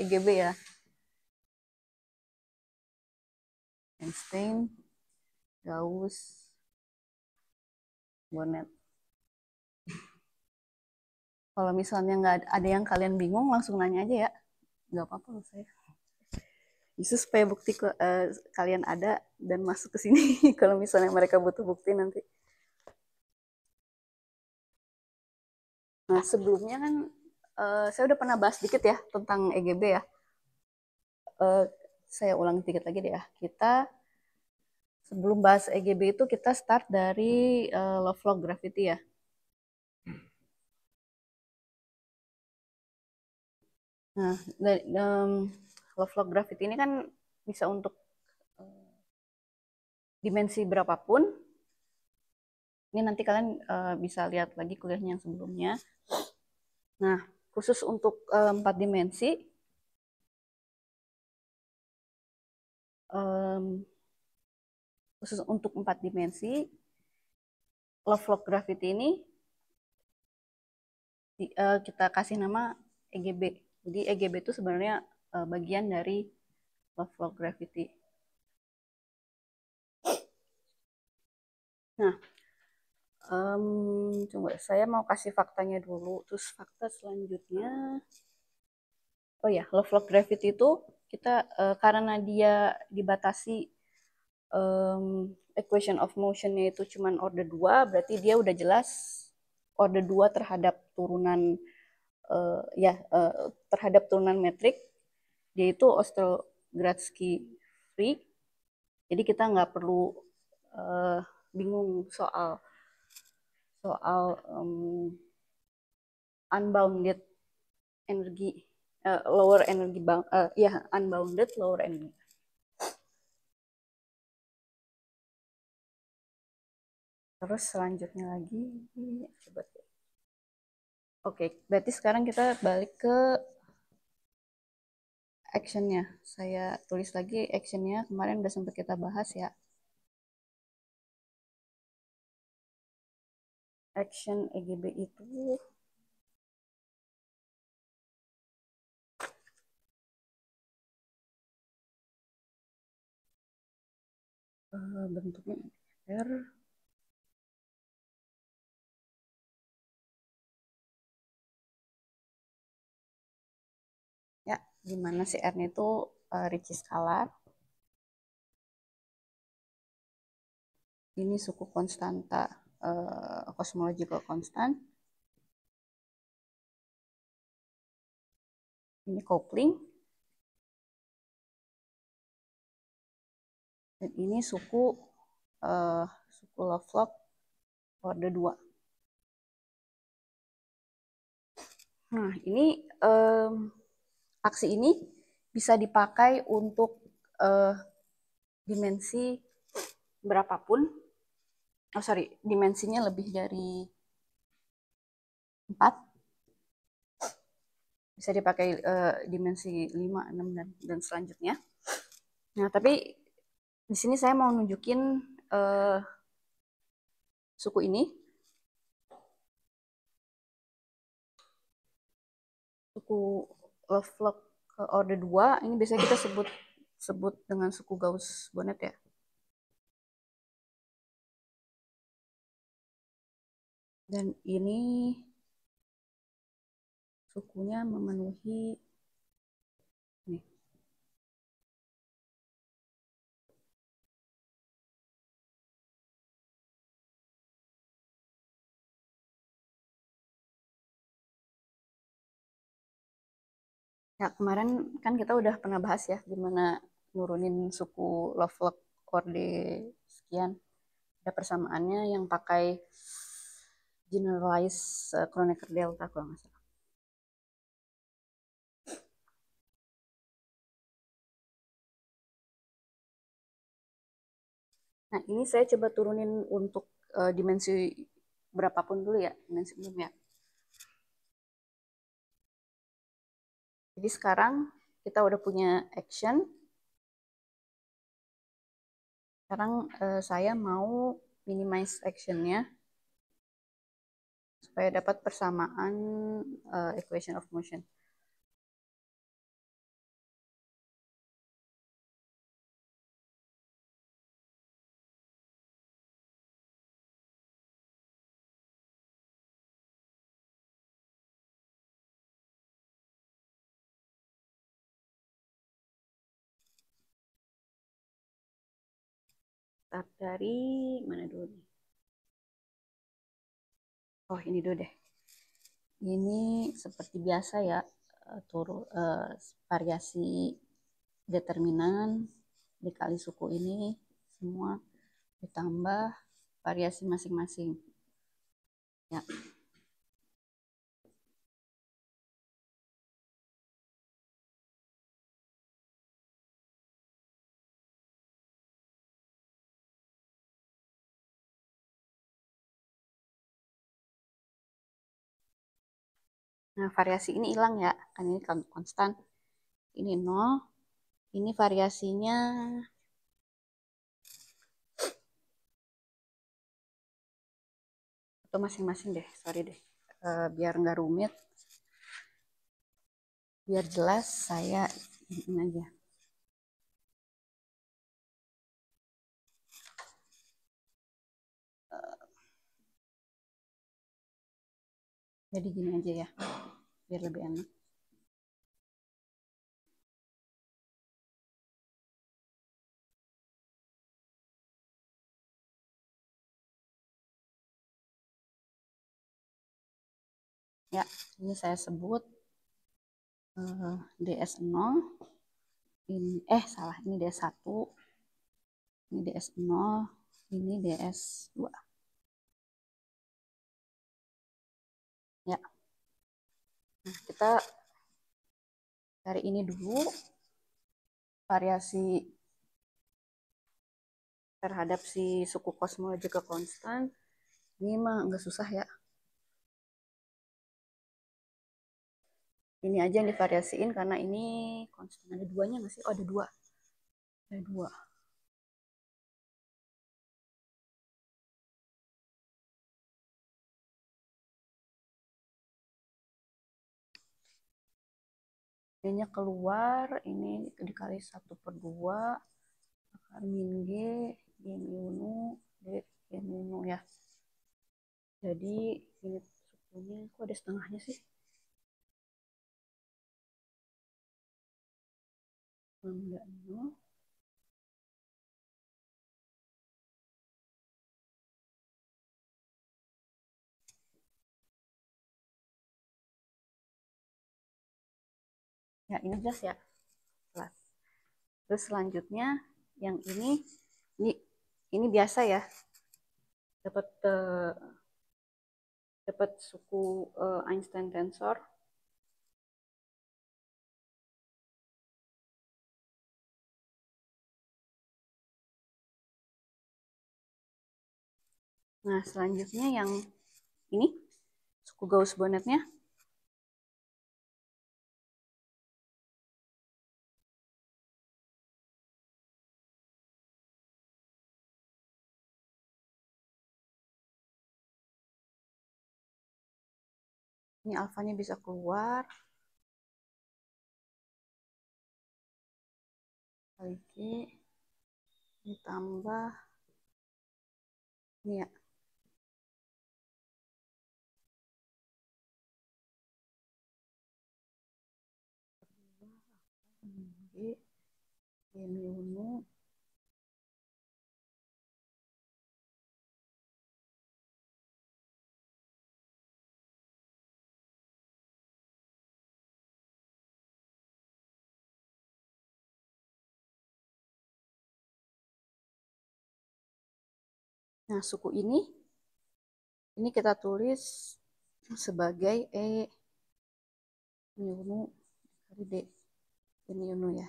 EGB ya. Einstein, Gauss, Bonnet. Kalau misalnya nggak ada yang kalian bingung, langsung nanya aja ya. Nggak apa-apa loh saya. Itu supaya bukti kalian ada dan masuk ke sini. Kalau misalnya mereka butuh bukti nanti. Nah, sebelumnya kan saya udah pernah bahas dikit ya tentang EGB ya. Saya ulang dikit lagi deh ya. Kita sebelum bahas EGB itu kita start dari Lovelock Gravity ya. Nah, Lovelock Gravity ini kan bisa untuk dimensi berapapun. Ini nanti kalian bisa lihat lagi kuliahnya yang sebelumnya. Nah, khusus untuk 4 dimensi, khusus untuk 4 dimensi, Lovelock Gravity ini kita kasih nama EGB. Jadi EGB itu sebenarnya bagian dari Lovelock Gravity. Nah, coba saya mau kasih faktanya dulu. Terus fakta selanjutnya, oh ya, Lovelock Gravity itu kita karena dia dibatasi equation of motion-nya itu cuma order 2, berarti dia udah jelas order 2 terhadap turunan terhadap turunan metrik, yaitu Ostrogradsky free. Jadi kita nggak perlu bingung soal unbounded energi, lower energy unbounded lower energy. Terus selanjutnya lagi, coba. Oke, berarti sekarang kita balik ke actionnya. Saya tulis lagi actionnya, kemarin udah sempat kita bahas ya. Action EGB itu bentuknya R. Ya, dimana si R-nya itu Ricci scalar. Ini suku konstanta cosmological constant. Ini coupling. Dan ini suku Lovelock order 2. Nah, ini aksi ini bisa dipakai untuk dimensi berapapun. Oh sorry, dimensinya lebih dari 4. Bisa dipakai dimensi 5, 6, dan selanjutnya. Nah, tapi di sini saya mau nunjukin suku ini. Suku Lovelock order 2, ini biasanya kita sebut dengan suku Gauss-Bonnet ya. Dan ini sukunya memenuhi nih. Ya, kemarin kan kita udah pernah bahas ya gimana nurunin suku Lovelock orde sekian. Ada persamaannya yang pakai generalized Kronecker delta kalau nggak salah. Nah, ini saya coba turunin untuk dimensi berapapun dulu ya, dimensi umum ya. Jadi sekarang kita udah punya action. Sekarang saya mau minimize actionnya supaya dapat persamaan equation of motion. Start dari mana dulu nih? Oh, ini dulu deh. Ini seperti biasa ya, variasi determinan dikali suku ini semua ditambah variasi masing-masing. Ya. Nah, variasi ini hilang ya, kan ini konstan. Ini 0, ini variasinya atau masing-masing deh, sorry deh. Biar nggak rumit, biar jelas saya ini aja. Jadi gini aja ya, biar lebih enak. Ya, ini saya sebut DS0, ini salah, ini DS1, ini DS0, ini DS2. Ya. Nah, kita cari ini dulu, variasi terhadap si suku kosmologika konstan. Ini mah nggak susah ya. Ini aja yang divariasiin karena ini konstan. Ada duanya nggak sih? Oh, ada dua. Ada dua. Ini keluar, ini dikali 1/2 akar min G, G min D, G min ya. Jadi ini sukunya, kok ada setengahnya sih? Enggak, no. Ya, ini jelas ya. Jelas. Terus selanjutnya yang ini biasa ya. Dapat dapat suku Einstein tensor. Nah, selanjutnya yang ini suku Gauss-Bonnetnya. Ini alfanya bisa keluar. Kali G ditambah ini ya. G, G mu. Nah, suku ini kita tulis sebagai mu kali D. Ini mu ya.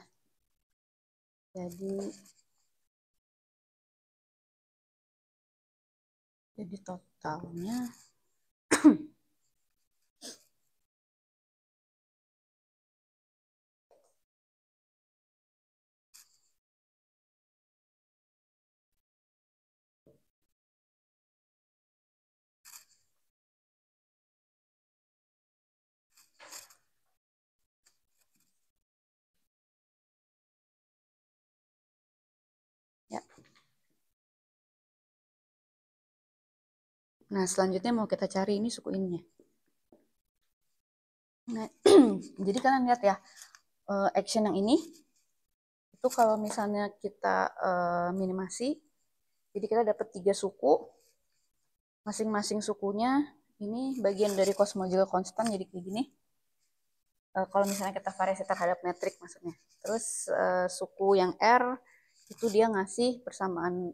Jadi totalnya ya. Nah, selanjutnya mau kita cari ini suku ininya. Nah, jadi kalian lihat ya, action yang ini itu kalau misalnya kita minimasi, Jadi kita dapat 3 suku, masing-masing sukunya ini bagian dari cosmological constant, jadi kayak gini. Kalau misalnya kita variasi terhadap metrik maksudnya. Terus suku yang R itu dia ngasih persamaan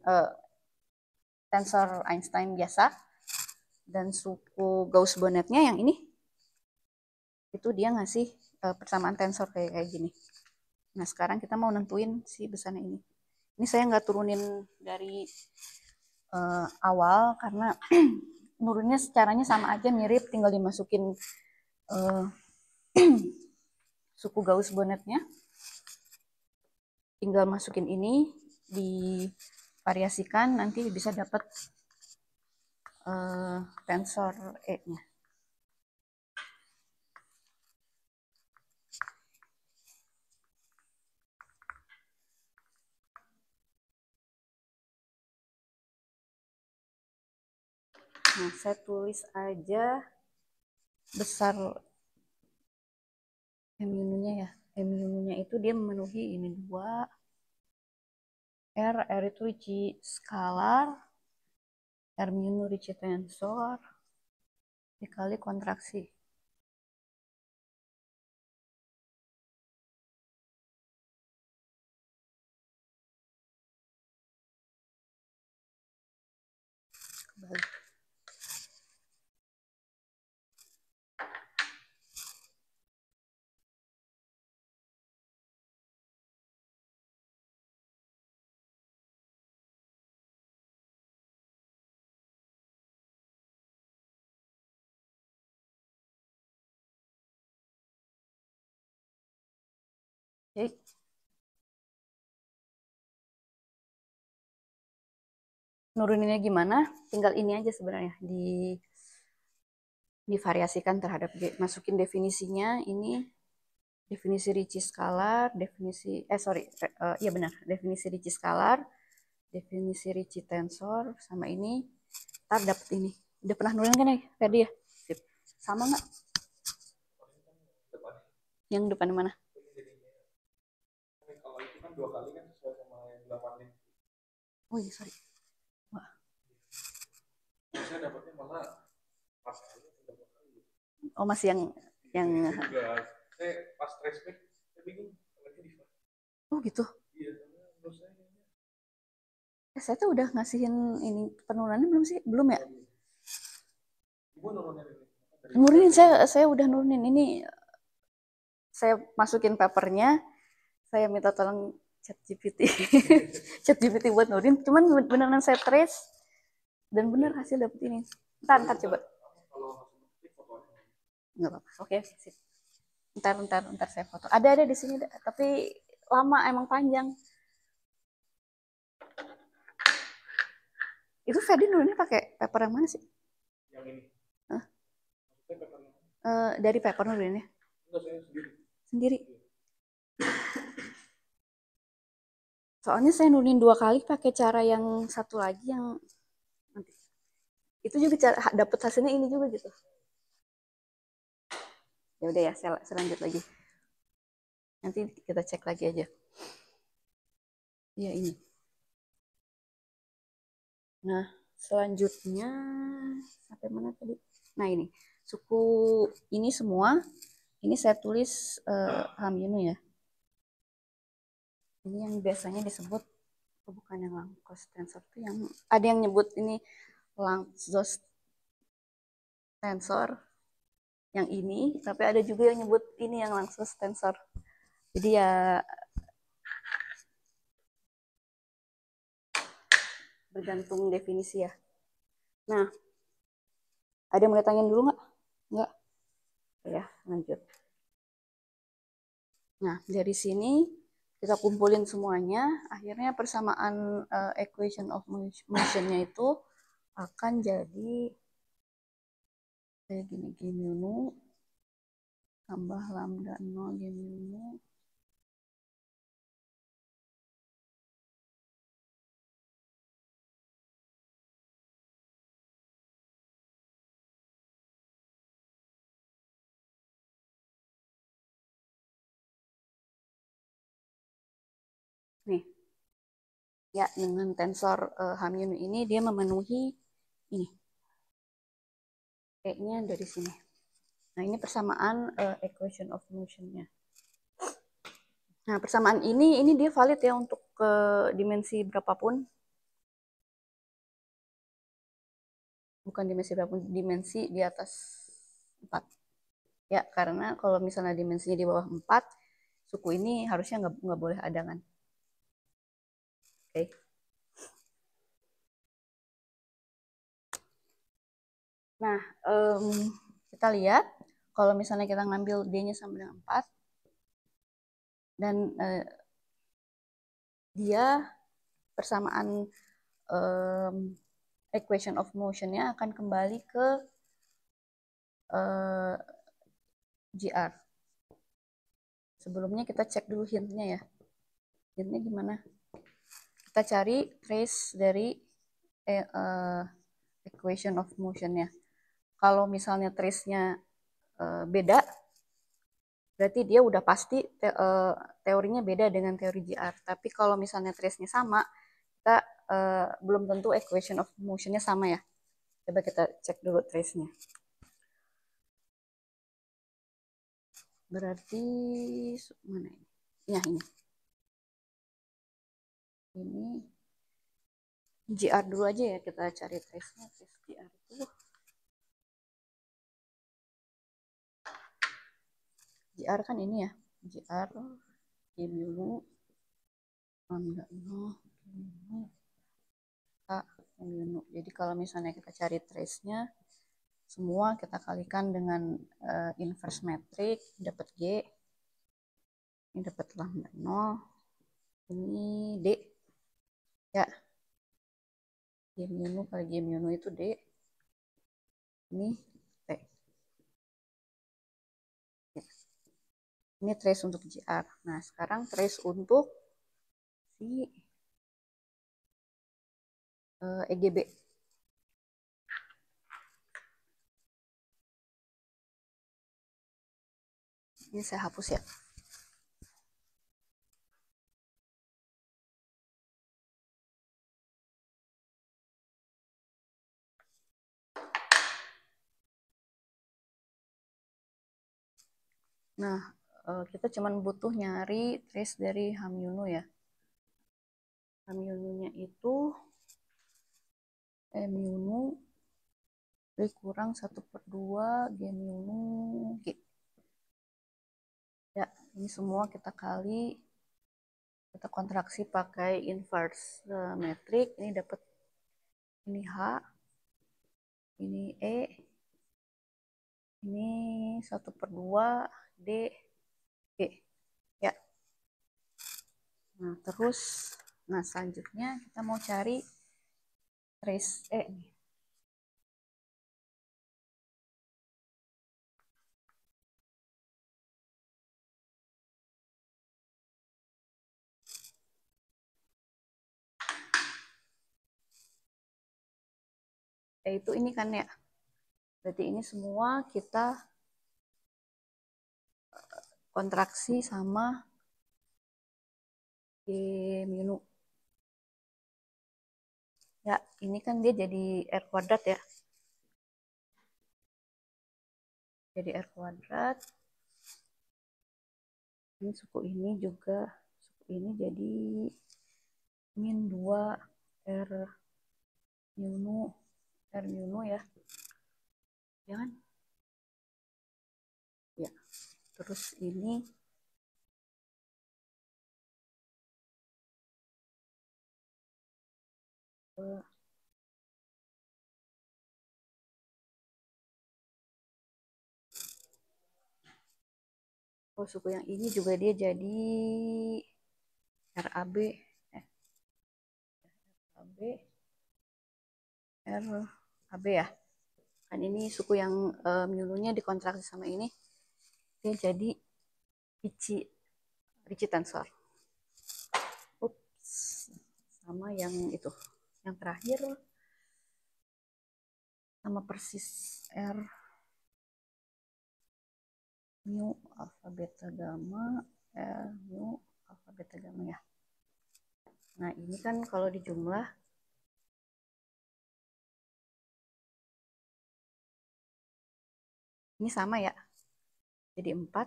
tensor Einstein biasa, dan suku Gauss-Bonnetnya yang ini itu dia ngasih persamaan tensor kayak gini. Nah sekarang kita mau nentuin si besarnya ini. Ini saya nggak turunin dari awal karena nurunnya caranya sama aja, mirip, tinggal dimasukin suku Gauss-Bonnetnya, tinggal masukin ini, divariasikan, nanti bisa dapat tensor E-nya. Nah, saya tulis aja besar M-nya ya. M-nya itu dia memenuhi ini 2. R itu Ricci skalar, R-mu Ricci tensor, dikali kontraksi. Kembali. Oke. Nuruninnya gimana? Tinggal ini aja sebenarnya, divariasikan terhadap masukin definisinya, ini definisi Ricci skalar, iya benar, definisi Ricci skalar, definisi Ricci tensor, sama ini, ntar dapet ini. Udah pernah nurunin kan ya, Ferdi ya? Sip. Sama nggak? Yang depan mana? Kalau itu kan 2 kali kan sesuai sama yang 8 nih. Oh iya, sorry. Wah. Saya dapatnya malah pas kali. Oh masih yang juga saya pas traceback saya bingung lagi di mana. Oh gitu. Iya, menurut saya Saya tuh udah ngasihin ini penurunannya belum sih? Belum ya? Ibu nurunin ini. Nurunin, saya udah nurunin ini. Saya masukin papernya, saya minta tolong ChatGPT. ChatGPT buat nurunin, cuman beneran saya trace dan bener hasil dapet ini. Ntar coba. Nggak apa-apa. Oke, sip. Ntar saya foto. Ada di sini, tapi lama, emang panjang. Itu Ferdi nuruninnya pakai paper yang mana sih? Yang ini. Dari paper nuruninnya? Enggak, saya sendiri. Sendiri. Soalnya saya nurunin 2 kali pakai cara yang satu lagi yang nanti. Itu juga cara dapat hasilnya ini juga gitu. Ya udah ya, saya lanjut lagi. Nanti kita cek lagi aja. Ya ini. Nah, selanjutnya sampai mana tadi? Nah, ini. Suku ini semua ini saya tulis Hamyunu ya. Ini yang biasanya disebut, bukan yang Langkos tensor, itu yang ada yang nyebut ini Langkos tensor yang ini, tapi ada juga yang nyebut ini yang Langkos tensor. Jadi ya bergantung definisi ya. Nah, ada yang mau ditanyain dulu nggak? Nggak? Ya, lanjut. Nah, dari sini kita kumpulin semuanya, akhirnya persamaan equation of motion-nya itu akan jadi kayak gini, G mu nu tambah lambda 0 G mu nu nih. Ya, dengan tensor Hamyun ini dia memenuhi ini. E-nya dari sini. Nah, ini persamaan equation of motion-nya. Nah, persamaan ini dia valid ya untuk ke dimensi berapapun. Bukan dimensi berapapun, dimensi di atas 4. Ya, karena kalau misalnya dimensinya di bawah 4, suku ini harusnya nggak boleh ada kan. Oke. Nah, kita lihat kalau misalnya kita ngambil D-nya sama dengan 4, dan dia persamaan equation of motion-nya akan kembali ke GR. Sebelumnya kita cek dulu hintnya ya. Hintnya gimana? Kita cari trace dari equation of motion-nya. Kalau misalnya trace-nya beda, berarti dia udah pasti teorinya beda dengan teori GR. Tapi kalau misalnya trace-nya sama, kita belum tentu equation of motion-nya sama ya. Coba kita cek dulu trace-nya. Berarti mana ini? Ya, ini. Ini GR dulu aja ya, kita cari trace-nya. Trace GR itu GR kan ini ya. GR Gmu lambda 0 Gmu K Gmu. Jadi kalau misalnya kita cari trace-nya, semua kita kalikan dengan inverse metrik, dapat G, ini dapat lambda 0, ini D, ya, G mu kali G mu itu D, ini T. Ya. Ini trace untuk GR. Nah, sekarang trace untuk si EGB. Ini saya hapus ya. Nah, kita cuma butuh nyari trace dari Hamyunu ya. Hamyununya itu Munu kurang 1/2 G Munu G. Ya, ini semua kita kali, kita kontraksi pakai inverse metrik. Ini dapat ini H, ini E, ini 1/2 D, G. Ya. Nah, terus, nah selanjutnya kita mau cari trace E nih. Itu ini kan ya. Berarti ini semua kita kontraksi sama G Minu. Ya, ini kan dia jadi R kuadrat ya. Jadi R kuadrat. Ini suku ini juga, suku ini jadi min 2 R Minu, R Minu ya. Ya kan? Ya. Terus ini oh, suku yang ini juga dia jadi RAB, RAB, RAB ya. Kan ini suku yang Milunya dikontraksi sama ini, dia jadi Ricci tensor. Ups, sama yang itu, yang terakhir sama persis R mu alfa beta gamma, R mu alfa beta gamma ya. Nah, ini kan kalau dijumlah, ini sama ya. Jadi 4.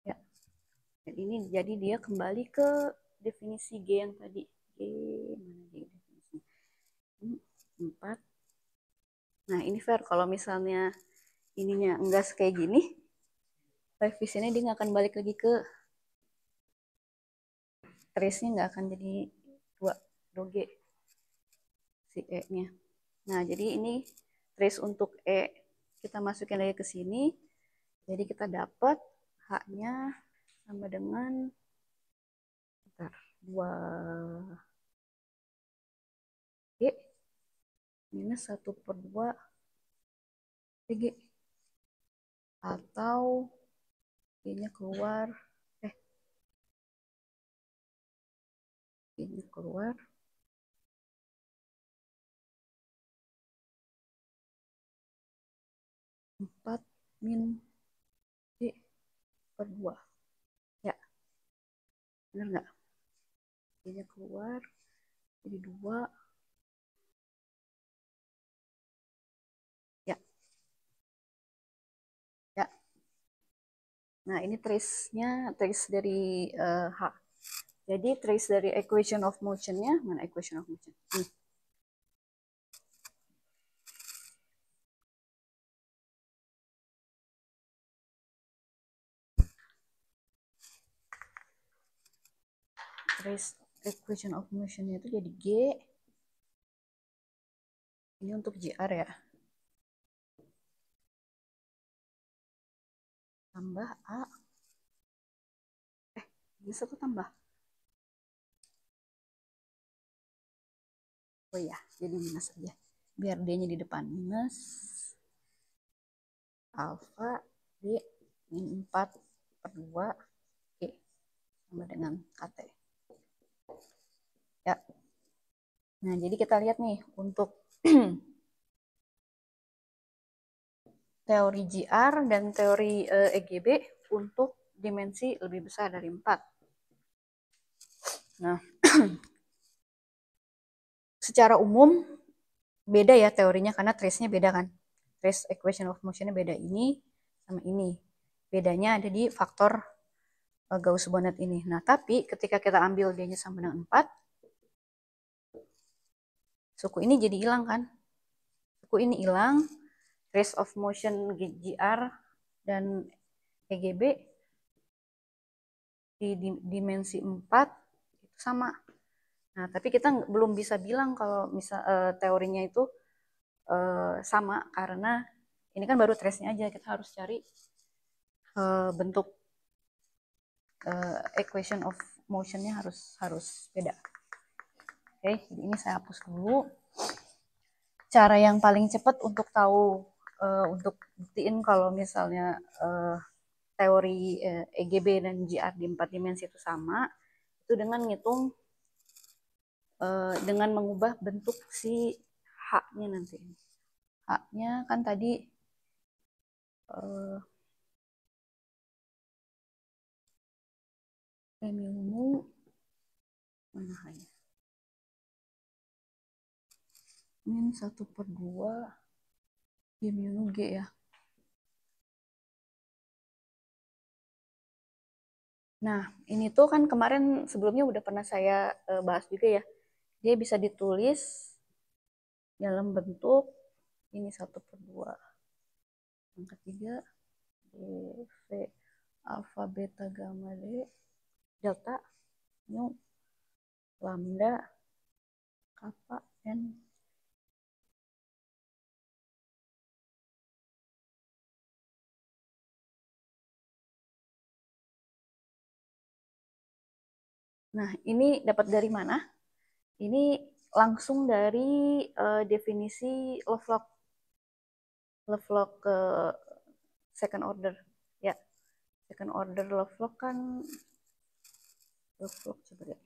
Ya. Dan ini jadi dia kembali ke definisi G yang tadi. G, mana G definisi? 4. Nah, ini fair. Kalau misalnya ininya enggak kayak gini, koefisiennya dia nggak akan balik lagi ke trace-nya, nggak akan jadi 2 2G si E-nya. Nah, jadi ini trace untuk E kita masukin lagi ke sini. Jadi kita dapat H-nya sama dengan 2G minus 1/2 DG. Atau ini keluar, ini keluar 4 min G/2. Ya, benar nggak? Ini keluar jadi 2. Ya, ya. Nah, ini trace-nya, trace dari H. Jadi trace dari equation of motion-nya, mana equation of motion? Trace equation of motion-nya itu jadi G. Ini untuk JR ya. Tambah A. Ini satu tambah. Oh iya, jadi minus aja. Biar D-nya di depan. Minus alfa D min 4/2 G sama dengan KT. Ya. Nah, jadi kita lihat nih untuk teori GR dan teori EGB untuk dimensi lebih besar dari 4. Nah, secara umum beda ya teorinya karena trace-nya beda kan. Trace equation of motion-nya beda, ini sama ini. Bedanya ada di faktor Gauss-Bonnet ini. Nah, tapi ketika kita ambil D-nya sama dengan 4, suku ini jadi hilang kan? Suku ini hilang, trace of motion GR dan EGB di dimensi 4 itu sama. Nah, tapi kita belum bisa bilang kalau misal teorinya itu sama karena ini kan baru trace-nya aja. Kita harus cari bentuk equation of motion-nya harus beda. Oke, jadi ini saya hapus dulu. Cara yang paling cepat untuk tahu untuk buktiin kalau misalnya teori EGB dan GR di 4 dimensi itu sama, itu dengan ngitung dengan mengubah bentuk si H-nya nanti. H-nya kan tadi mu mana H-nya? Min 1/2 mu G ya. Nah, ini tuh kan kemarin sebelumnya udah pernah saya bahas juga ya. Dia bisa ditulis dalam bentuk ini 1/2. Yang ketiga, V alfa beta gamma D delta mu lambda kappa n. Nah, ini dapat dari mana? Ini langsung dari definisi Lovelock. Lovelock ke second order. Ya, second order Lovelock kan Lovelock coba deh.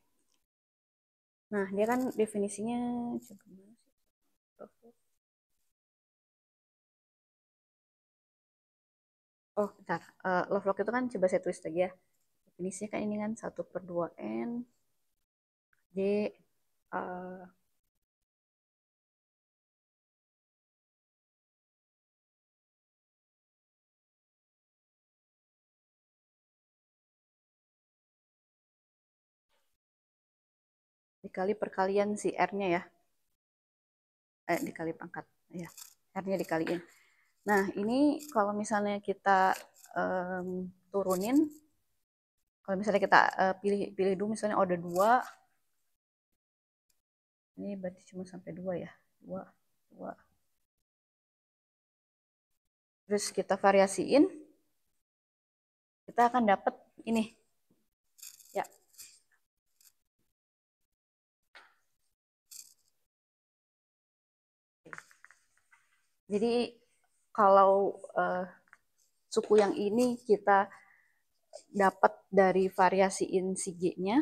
Nah, dia kan definisinya coba gimana sih? Oh, bentar. Lovelock itu kan coba saya tulis lagi ya. Definisinya kan ini kan 1/2N D dikali perkalian si R-nya ya. Dikali pangkat. Ya, R-nya dikaliin. Nah, ini kalau misalnya kita turunin, kalau misalnya kita pilih dulu misalnya ada 2, ini berarti cuma sampai 2 ya. 2, 2. Terus kita variasiin, kita akan dapat ini. Ya. Jadi kalau suku yang ini kita dapat dari variasiin si G-nya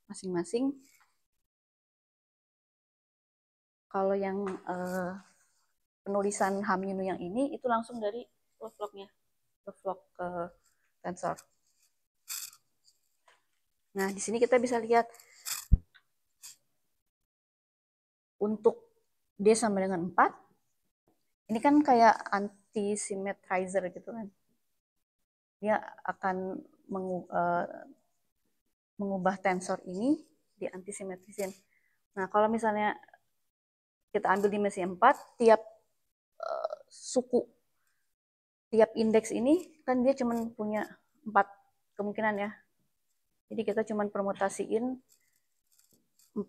masing-masing. Kalau yang penulisan Haminu yang ini itu langsung dari Lovelock-nya, Lovelock ke tensor. Nah, di sini kita bisa lihat untuk D sama dengan 4, ini kan kayak anti-symmetrizer gitu kan. Dia akan mengubah tensor ini di anti-symmetrisin. Nah, kalau misalnya kita ambil dimensi 4, tiap suku, tiap indeks ini kan dia cuma punya 4 kemungkinan ya. Jadi kita cuma permutasiin 4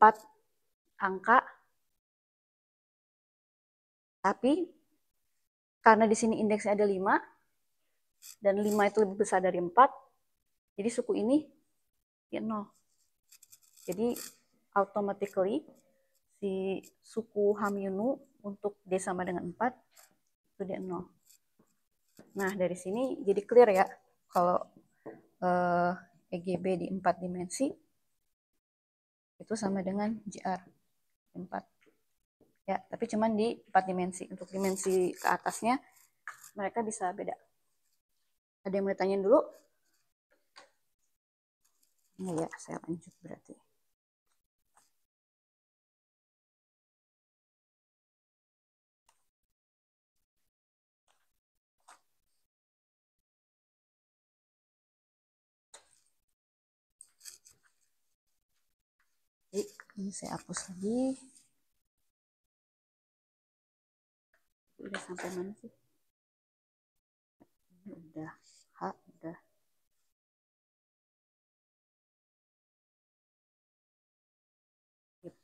angka, tapi karena di sini indeksnya ada 5, dan 5 itu lebih besar dari 4, jadi suku ini ya 0. Jadi automatically si suku Hamyunu untuk D sama dengan 4 itu dia 0. Nah, dari sini jadi clear ya kalau EGB di 4 dimensi itu sama dengan JR 4. Ya, tapi cuman di 4 dimensi. Untuk dimensi ke atasnya mereka bisa beda. Ada yang mau ditanyain dulu? Nah, ya, saya lanjut berarti. Jadi, ini saya hapus lagi. Udah sampai mana sih? Ini udah. H udah. Yep.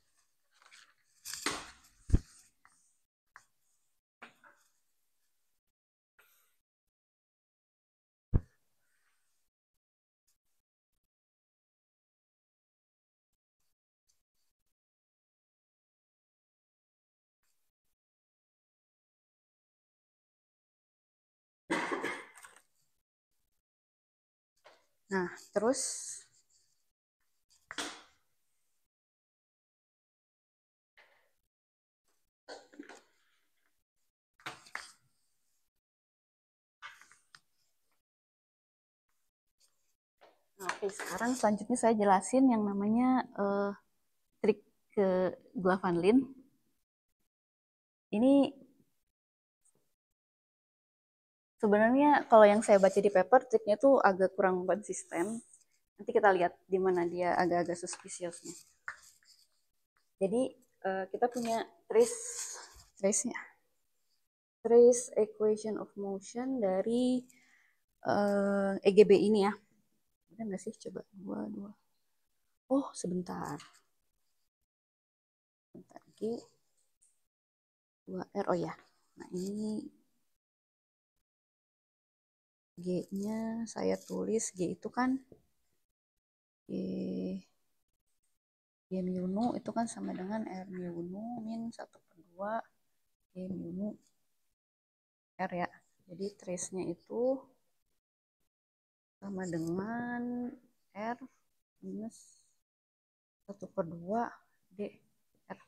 Nah, terus nah, oke, sekarang selanjutnya saya jelasin yang namanya trik ke Van Lin. Ini sebenarnya kalau yang saya baca di paper, triknya tuh agak kurang konsisten. Nanti kita lihat di mana dia agak-agak suspicious-nya. Jadi kita punya trace-nya. Trace equation of motion dari EGB ini ya. Ada nggak sih? Coba dua. Oh, sebentar. Bentar. G 2R. Oh ya. Nah, ini G-nya saya tulis. G itu kan G mu nu itu kan sama dengan R mu nu min 1/2 G mu nu R ya. Jadi trace-nya itu sama dengan R minus 1/2 D R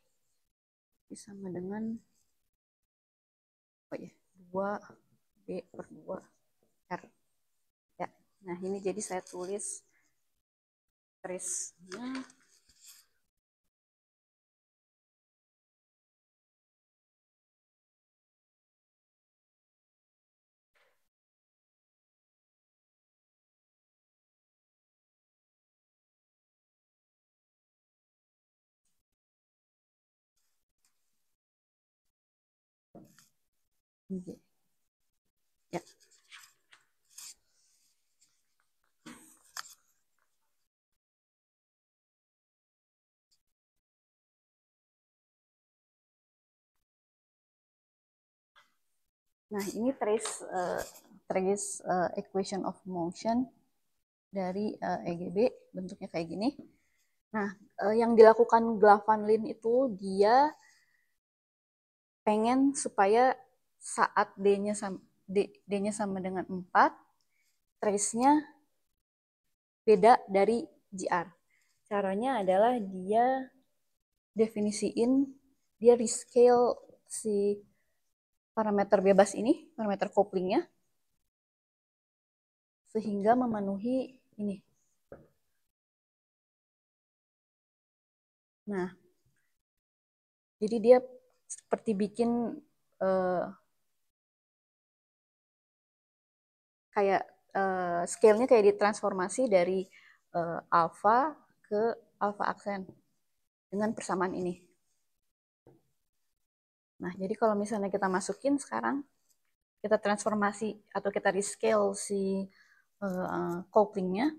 sama dengan 2 D per 2 R ya. Nah ini jadi saya tulis trace-nya G ya. Nah, ini trace equation of motion dari EGB, bentuknya kayak gini. Nah, yang dilakukan Glavan-Lin itu dia pengen supaya saat D-nya sama dengan 4, trace-nya beda dari GR. Caranya adalah dia definisiin, dia rescale si parameter bebas ini, parameter couplingnya, sehingga memenuhi ini. Nah, jadi dia seperti bikin kayak scale-nya kayak ditransformasi dari alpha ke alpha aksen dengan persamaan ini. Nah, jadi kalau misalnya kita masukin sekarang, kita transformasi atau kita rescale si couplingnya,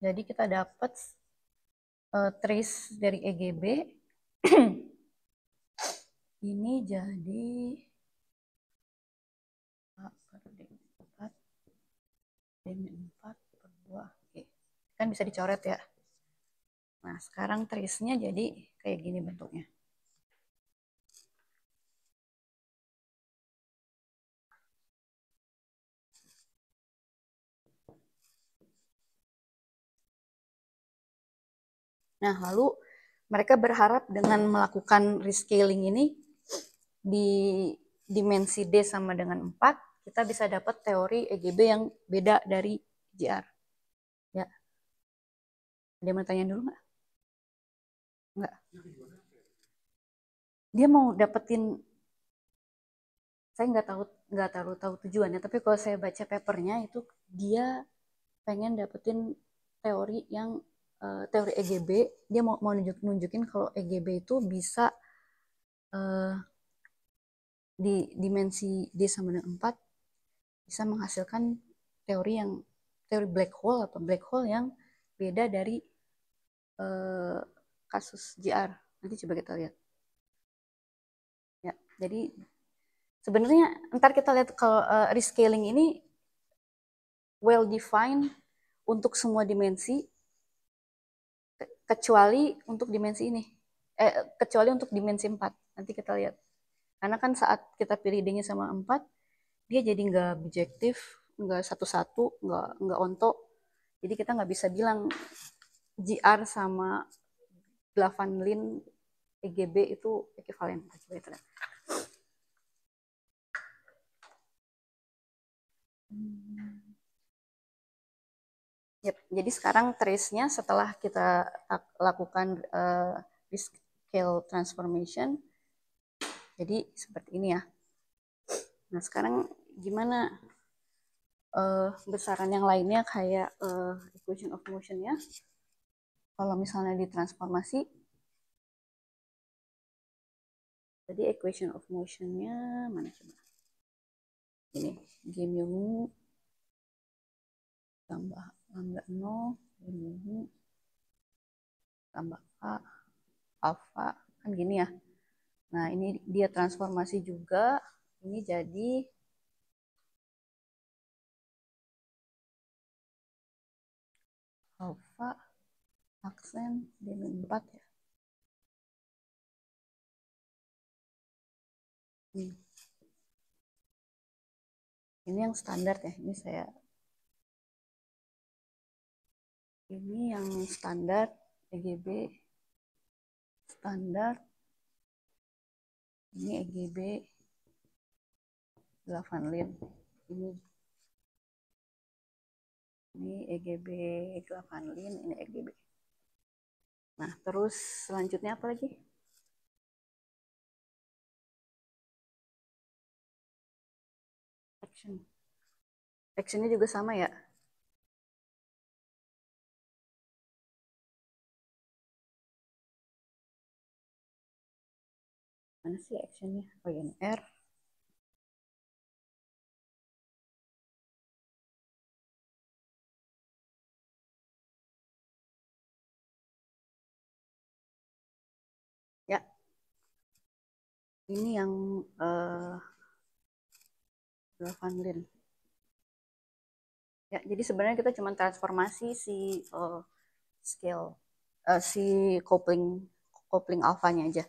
jadi kita dapat trace dari EGB ini jadi A per D4 D4 per 2 Oke. Kan bisa dicoret ya. Nah, sekarang trace-nya jadi kayak gini bentuknya. Nah, lalu mereka berharap dengan melakukan rescaling ini di dimensi D sama dengan 4, kita bisa dapat teori EGB yang beda dari JR. Ya. Dia mau tanya dulu nggak? Nggak. Dia mau dapetin, saya nggak tahu tujuannya, tapi kalau saya baca papernya itu dia pengen dapetin teori yang teori EGB, dia mau nunjukin kalau EGB itu bisa di dimensi D sama dengan 4 bisa menghasilkan teori black hole yang beda dari kasus JR. Nanti coba kita lihat. Ya, jadi sebenarnya ntar kita lihat kalau rescaling ini well defined untuk semua dimensi kecuali untuk dimensi ini. Kecuali untuk dimensi 4. Nanti kita lihat. Karena kan saat kita pilih D-nya sama 4, dia jadi nggak bijektif, nggak satu-satu, nggak onto. Jadi kita nggak bisa bilang GR sama Glavan-Lin EGB itu ekivalen. Coba kita lihat. Yep. Jadi sekarang trace-nya setelah kita lakukan rescale transformation, jadi seperti ini ya. Nah sekarang gimana besaran yang lainnya kayak equation of motion-nya? Kalau misalnya ditransformasi, jadi equation of motion-nya mana coba? Ini G mu tambah lambda 0 mu tambah A alpha kan gini ya. Nah ini dia transformasi juga, ini jadi alpha aksen D4 ya. Ini yang standar ya, ini yang standar EGB standar, ini EGB Glavanlin, ini EGB Glavanlin, ini EGB. Nah, terus selanjutnya apa lagi? Action. Actionnya juga sama ya. Mana sih actionnya? Oh ini R. Ya, ini yang Glavanlin. Ya, jadi sebenarnya kita cuma transformasi si scale, si coupling alfanya aja.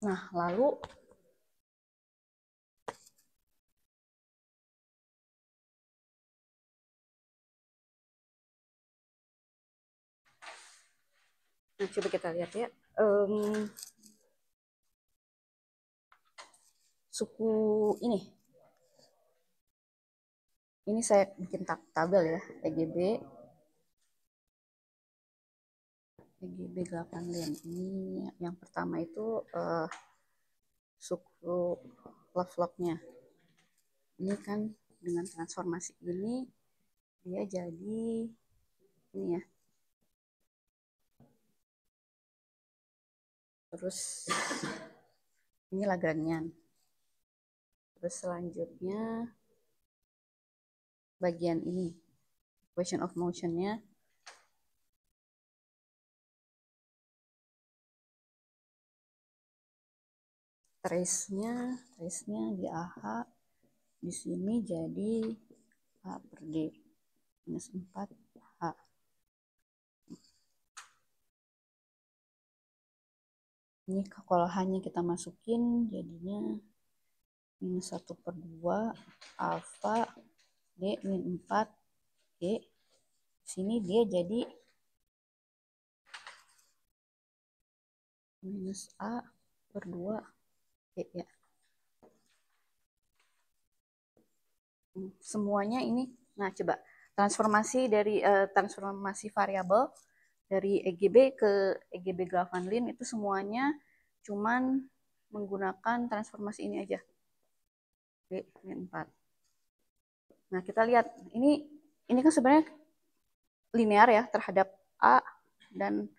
Nah, lalu coba kita lihat ya. Suku ini saya bikin tabel ya, EGB Glavanlin. Ini yang pertama itu suku Lovelock-nya. Ini kan dengan transformasi ini dia jadi ini ya. Terus ini Lagrangian. Terus selanjutnya bagian ini equation of motion-nya trace-nya di AH di sini jadi A per D minus 4 H. Ini kalau hanya kita masukin jadinya minus 1 per 2 alfa D min 4 G. Sini dia jadi minus A per 2 G ya. Semuanya ini, nah coba transformasi dari transformasi variabel dari EGB ke EGB Glavanlin itu semuanya cuman menggunakan transformasi ini aja. D min 4. Nah, kita lihat ini kan sebenarnya linear ya terhadap A dan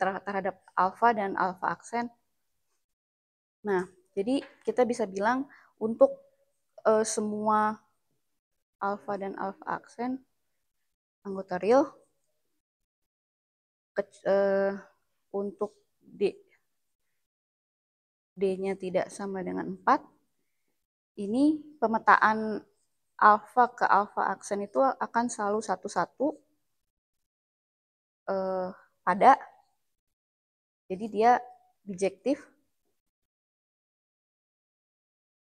terhadap alfa dan alfa aksen. Nah, jadi kita bisa bilang untuk semua alfa dan alfa aksen anggota real untuk D-nya tidak sama dengan 4, ini pemetaan alfa ke alfa aksen itu akan selalu satu-satu pada, jadi dia bijektif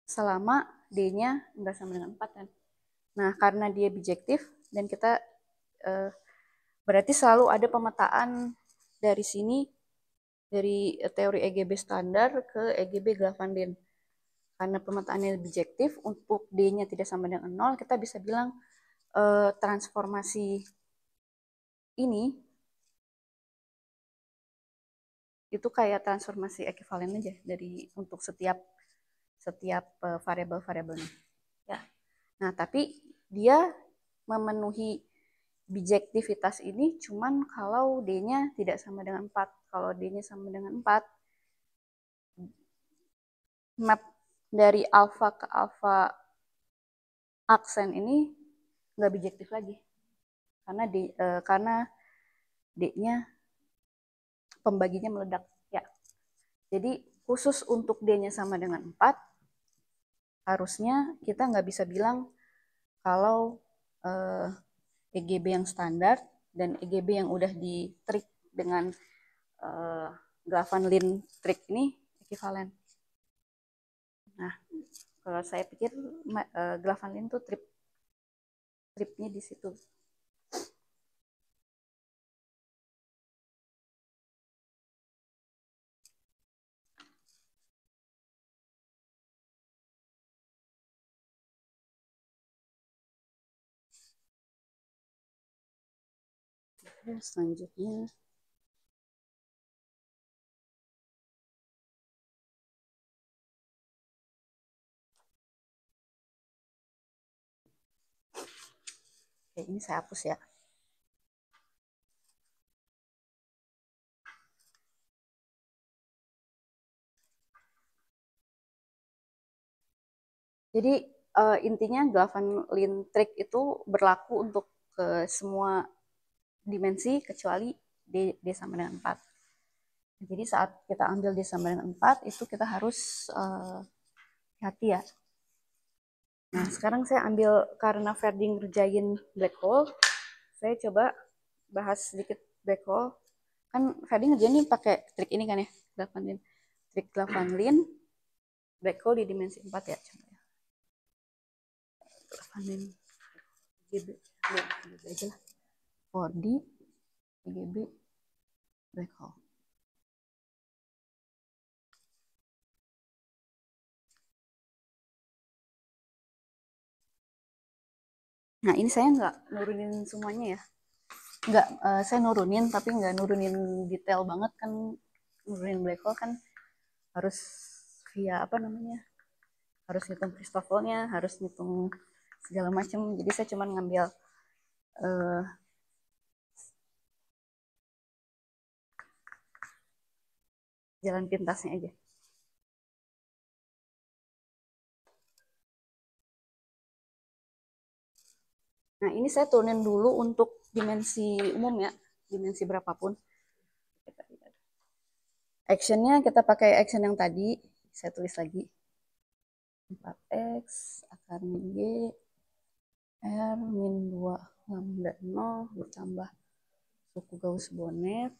selama D-nya enggak sama dengan 4 kan. Nah, karena dia bijektif dan kita berarti selalu ada pemetaan dari sini, dari teori EGB standar ke EGB Glavanlin. Karena pemetaannya bijektif, untuk D-nya tidak sama dengan 0, kita bisa bilang transformasi ini itu kayak transformasi ekivalen aja dari untuk setiap variabel-variabelnya. Ya. Nah, tapi dia memenuhi bijektivitas ini cuman kalau D-nya tidak sama dengan 4. Kalau D-nya sama dengan 4, map dari alfa ke alfa aksen ini nggak bijektif lagi. Karena D-nya pembaginya meledak. Ya. Jadi khusus untuk D-nya sama dengan 4, harusnya kita nggak bisa bilang kalau EGB yang standar dan EGB yang udah di trik dengan Glavanlin trik ini ekivalen. Nah, kalau saya pikir Glavanlin tuh tripnya di situ. Selanjutnya oke, ini saya hapus ya. Jadi intinya Glavanlin trik itu berlaku untuk semua dimensi kecuali D sama dengan 4. Jadi saat kita ambil D sama dengan 4 itu kita harus hati ya. Nah, sekarang saya ambil karena Verdi ngerjain black hole, saya coba bahas sedikit black hole. Kan Verdi ngerjain ini pakai trik ini kan ya, Glavanlin. Trik Glavanlin black hole di dimensi 4 ya. Coba ya. Glavanlin GGB aja lah. 4D GGB black hole. Nah, ini saya nggak nurunin semuanya ya. Nggak, saya nurunin tapi nggak nurunin detail banget kan. Nurunin black hole kan harus via apa namanya, harus ngitung Christophelnya, harus ngitung segala macam. Jadi saya cuma ngambil uh, jalan pintasnya aja. Nah, ini saya turunin dulu untuk dimensi umum ya, dimensi berapapun. Actionnya kita pakai action yang tadi, saya tulis lagi. 4x akar min y r min 2 lambda 0 ditambah suku Gauss-Bonnet.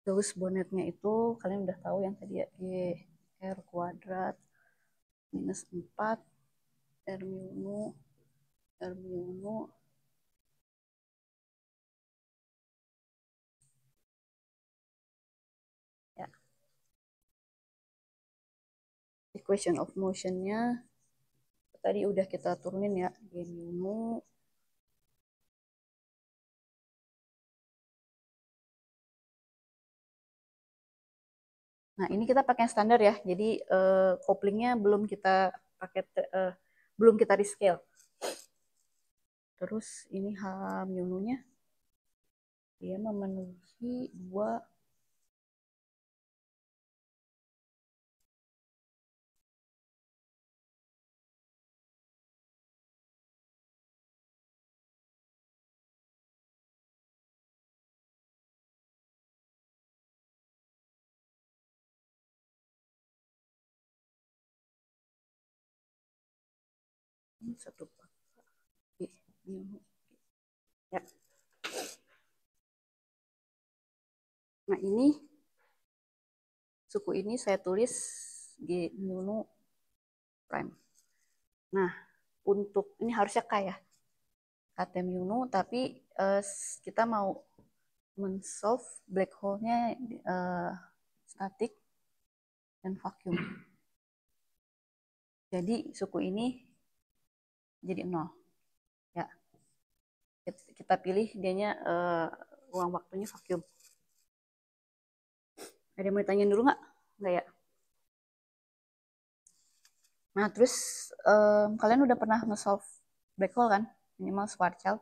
Gauss-Bonnetnya itu kalian udah tahu yang tadi ya, r kuadrat minus 4 r mu ya. Equation of motion-nya tadi udah kita turunin ya, g mu. Nah, ini kita pakai yang standar ya. Jadi couplingnya belum kita pakai belum kita rescale. Terus ini H mu-nya dia memenuhi 2 1 mu. Ya. Nah, ini suku ini saya tulis G mu prime. Nah, untuk ini harusnya K ya. KT mu, tapi kita mau men-solve black hole-nya statik dan vacuum. Jadi suku ini jadi 0. Ya. Kita pilih dianya ruang waktunya vacuum. Ada yang mau ditanyain dulu nggak? Nggak ya? Nah, terus kalian udah pernah nge-solve black hole kan? Minimal Schwarzschild.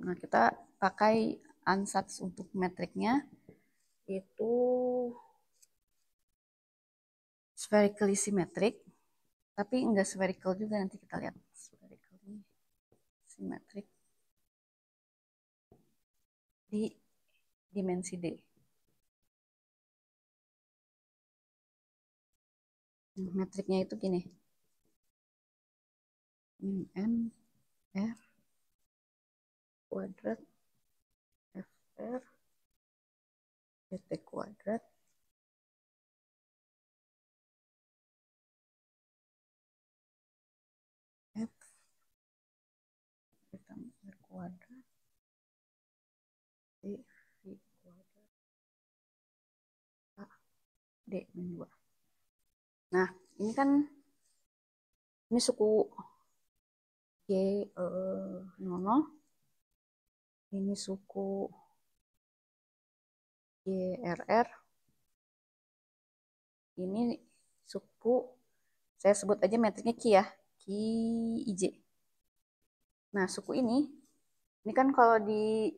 Nah, kita pakai ansatz untuk metriknya itu spherically symmetric, tapi enggak spherical juga, nanti kita lihat. Spherically symmetric di dimensi D. Metriknya itu gini. Min M R kuadrat FR dt kuadrat D V kuadrat A D min 2. Nah, ini kan ini suku G 00, ini suku GRR, ini suku, saya sebut aja metriknya Q ya, QIJ. Nah, suku ini kan kalau di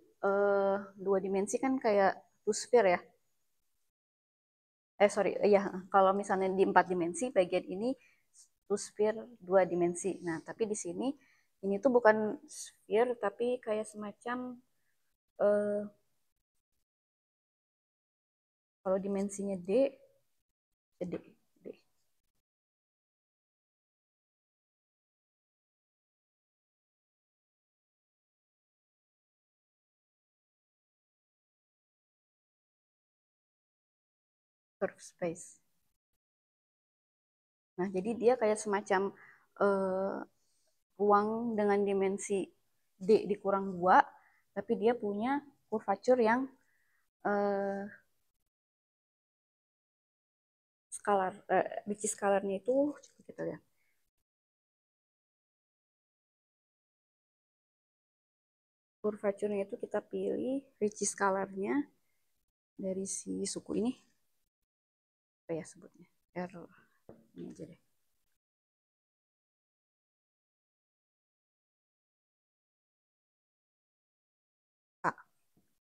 dua dimensi kan kayak two sphere ya. Sorry, ya kalau misalnya di 4 dimensi, bagian ini two sphere 2 dimensi. Nah, tapi di sini ini tuh bukan sphere, tapi kayak semacam eh, kalau dimensinya D, D, D. Curve space. Nah, jadi dia kayak semacam ruang dengan dimensi D dikurang 2, tapi dia punya curvature yang skalar, which skalarnya itu, coba kita lihat. Curvature-nya itu kita pilih Ricci skalarnya dari si suku ini. Apa ya sebutnya? R, ini aja deh. K.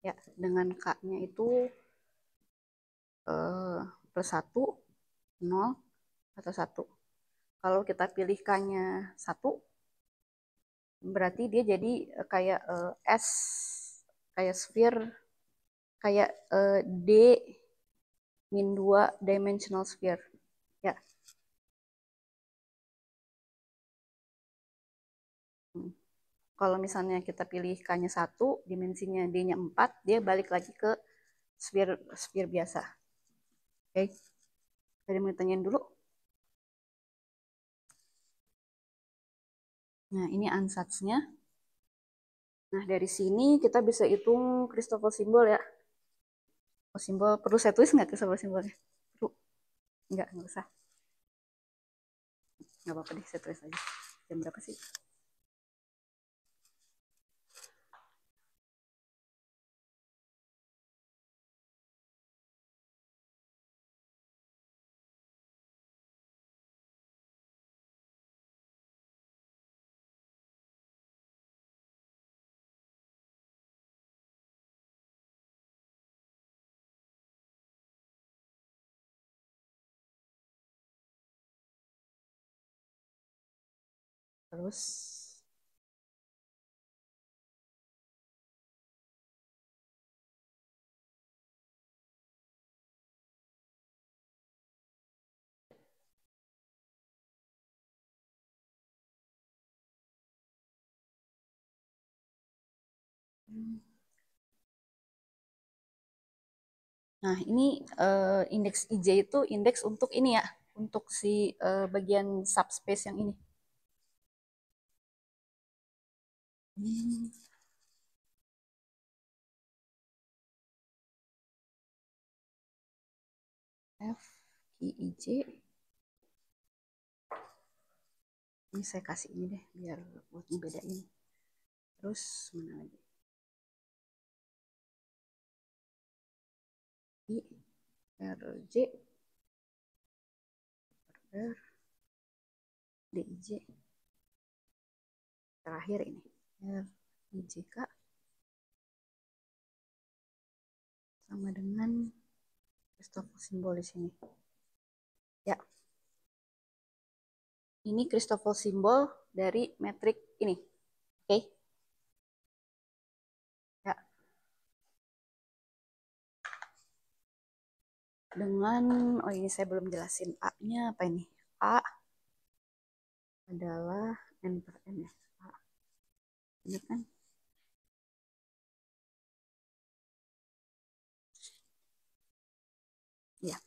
Ya, dengan K-nya itu plus 1, 0, atau 1. Kalau kita pilih K-nya 1, berarti dia jadi kayak S, kayak sphere, kayak D min 2 dimensional sphere. Ya. Kalau misalnya kita pilih K-nya 1, dimensinya D-nya 4, dia balik lagi ke sphere, sphere biasa. Oke. Ada yang mau tanyain dulu? Nah, ini ansatnya. Nah, dari sini kita bisa hitung Christoffel simbol ya. Oh, simbol, perlu saya tulis nggak Christoffel simbolnya? Perlu? Nggak usah. Nggak apa-apa deh, saya tulis aja. Jam berapa sih? Terus nah, ini indeks IJ itu indeks untuk ini ya, untuk si bagian subspace yang ini. F, I, I, J. Ini saya kasih ini deh, biar buat ngebedain. Terus mana lagi? I, R, J, R, D, I, J. Terakhir ini, R, I, J, K. Sama dengan Christoffel simbol di sini. Ya. Ini Christoffel simbol dari metrik ini. Oke. Ya. Dengan, oh ini saya belum jelasin A-nya apa ini. A adalah N per N ya. A. Ini kan. Ya.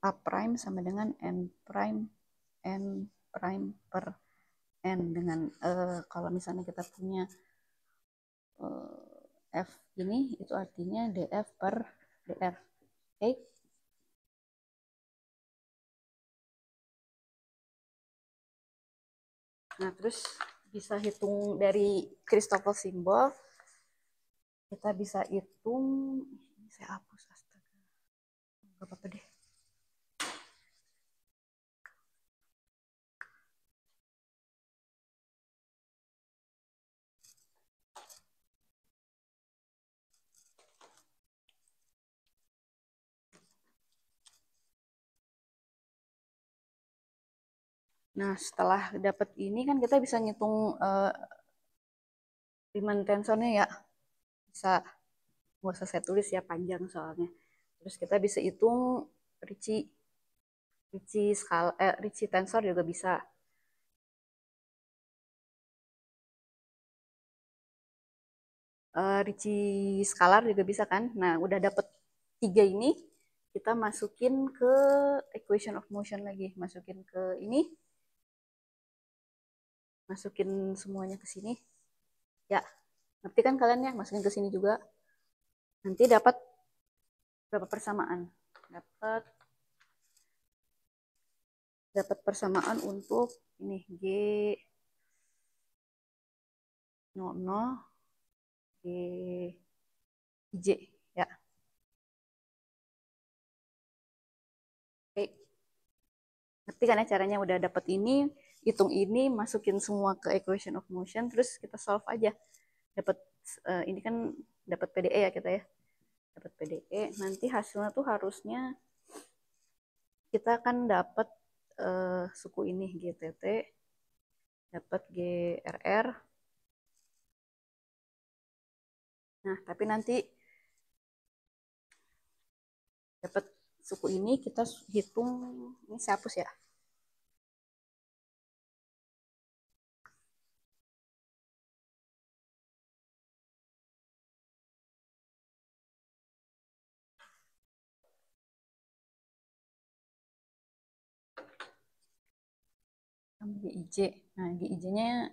A prime sama dengan N prime per N dengan kalau misalnya kita punya F ini itu artinya DF per DR. Oke. Nah, terus bisa hitung dari Christoffel simbol. Kita bisa hitung, ini saya hapus, astaga. Gak apa-apa deh. Nah, setelah dapat ini kan kita bisa ngitung Riemann tensornya ya. Bisa, nggak usah saya tulis ya, panjang soalnya. Terus kita bisa hitung Ricci Ricci tensor juga bisa. Ricci skalar juga bisa kan. Nah, udah dapet 3 ini, kita masukin ke equation of motion lagi. Masukin ke ini. Masukin semuanya ke sini. Ya, ngerti kan kalian ya? Masukin ke sini juga. Nanti dapat berapa persamaan? Dapat persamaan untuk ini G 00 G J ya. Oke. Ngerti kan ya caranya, udah dapat ini, hitung ini, masukin semua ke equation of motion, terus kita solve aja. Dapat ini kan dapat PDE ya kita ya. Dapat PDE, nanti hasilnya tuh harusnya kita akan dapat suku ini GTT, dapat GRR. Nah, tapi nanti dapat suku ini kita hitung, ini saya hapus ya. GIJ. Nah, GIJ-nya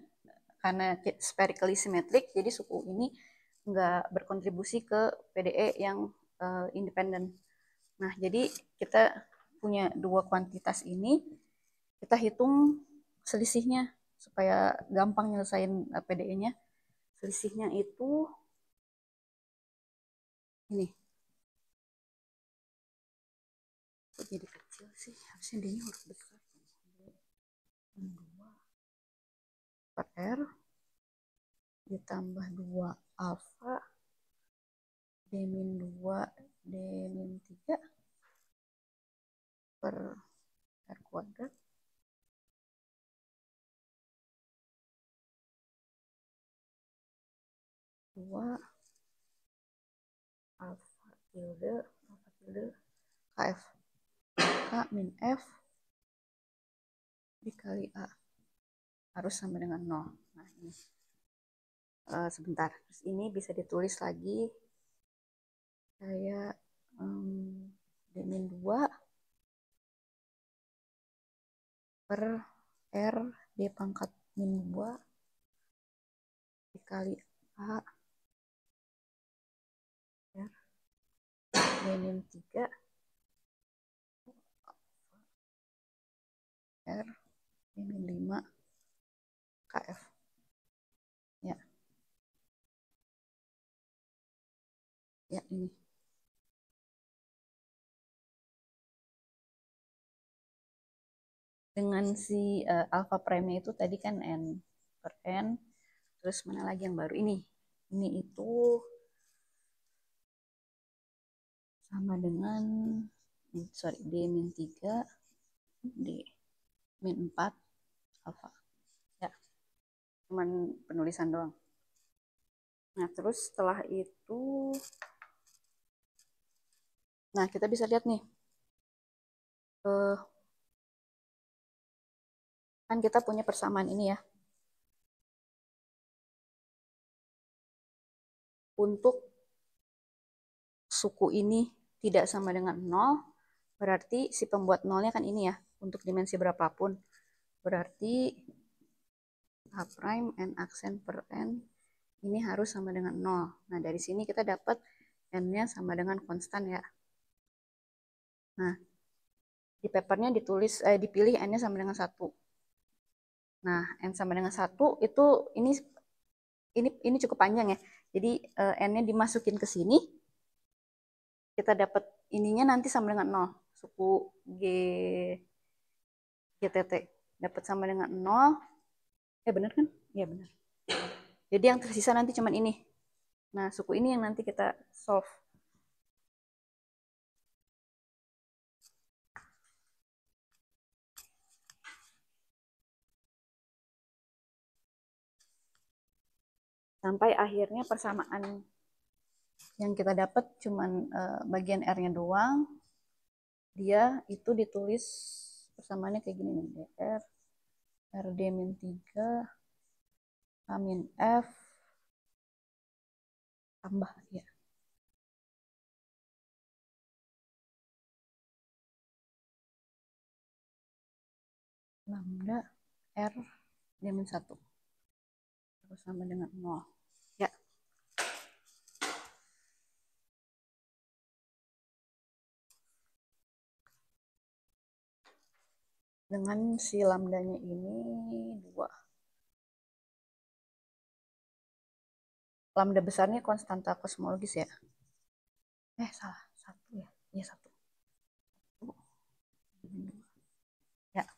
karena spherically symmetric, jadi suku ini nggak berkontribusi ke PDE yang independen. Nah, jadi kita punya dua kuantitas ini, kita hitung selisihnya supaya gampang nyelesain PDE-nya. Selisihnya itu ini. Kok jadi kecil sih? Harusnya D-nya huruf besar. 2 per R ditambah 2 alfa D-2 D-3 per R kuadrat 2 alfa tilde KF K min F dikali A harus sama dengan 0. Nah, ini sebentar. Terus ini bisa ditulis lagi kayak D-2 per R D pangkat min 2 dikali A R D min 3 R D min 5 KF. Ya. Ya, ini. Dengan si alpha prime itu tadi kan N per N. Terus mana lagi yang baru? Ini itu sama dengan D min 3 D min 4 alpha. Ya, cuman penulisan doang. Nah, terus setelah itu, nah kita bisa lihat nih, kan kita punya persamaan ini ya. Untuk suku ini tidak sama dengan 0, berarti si pembuat nolnya kan ini ya, untuk dimensi berapapun. Berarti A prime N aksen per N ini harus sama dengan 0. Nah, dari sini kita dapat N-nya sama dengan konstan ya. Nah, di papernya dipilih N-nya sama dengan 1. Nah, N sama dengan 1 itu ini cukup panjang ya. Jadi N-nya dimasukin ke sini, kita dapat ininya nanti sama dengan 0. Suku GTT dapat sama dengan 0. Benar kan? Ya benar. Jadi yang tersisa nanti cuma ini. Nah, suku ini yang nanti kita solve. Sampai akhirnya persamaan yang kita dapat cuma bagian R-nya doang. Dia itu ditulis persamaannya kayak gini nih. DR RD-3 K-F tambah ya. Lambda R diamin 1 terus sama dengan 0 ya. Dengan si lambdanya ini 2. Lambda besarnya konstanta kosmologis ya. Salah, 1 ya. Iya 1. Ya.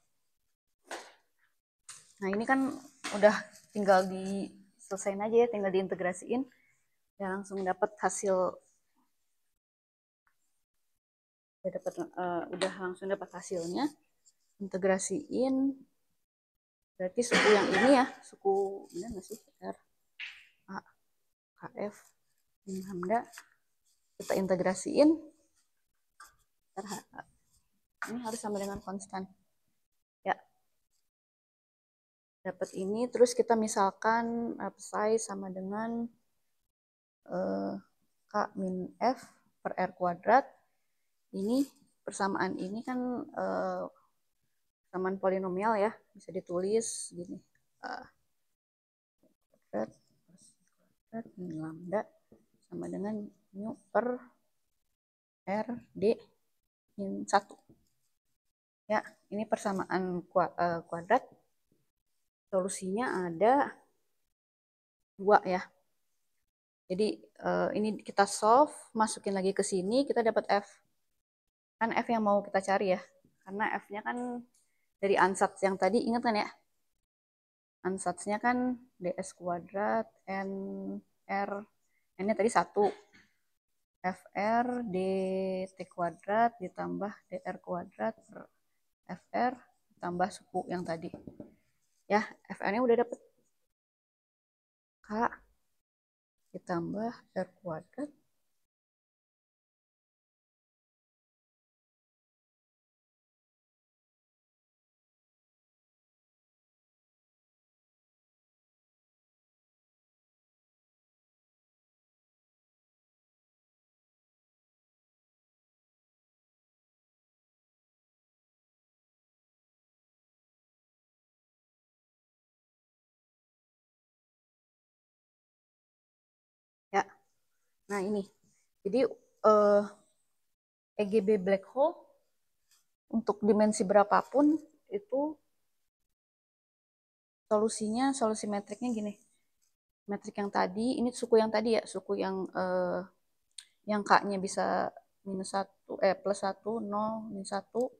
Nah, ini kan udah tinggal diselesain aja ya, tinggal diintegrasiin. Ya langsung dapat hasil. Udah langsung dapat hasilnya. Integrasiin. Berarti suku yang ini ya, suku benar nggak sih? R A KF min lambda kita integrasiin. Ini harus sama dengan konstan. Ya. Dapat ini, terus kita misalkan psi sama dengan K min F per R kuadrat. Ini persamaan ini kan persamaan polinomial ya, bisa ditulis gini. Kuadrat min lambda sama dengan mu per R D min 1. Ya, ini persamaan kuadrat. Solusinya ada 2 ya. Jadi ini kita solve, masukin lagi ke sini, kita dapat F. Kan F yang mau kita cari ya. Karena F-nya kan dari ansatz yang tadi, ingat kan ya? Ansatznya kan ds kuadrat n r, n-nya tadi 1. fr dt kuadrat ditambah dr kuadrat per fr tambah suku yang tadi. Ya, fr-nya udah dapet. K ditambah r kuadrat ya. Nah, ini. Jadi EGB black hole untuk dimensi berapapun itu solusi metriknya gini. Metrik yang tadi, ini suku yang tadi ya, suku yang K-nya bisa -1, +1, 0, -1.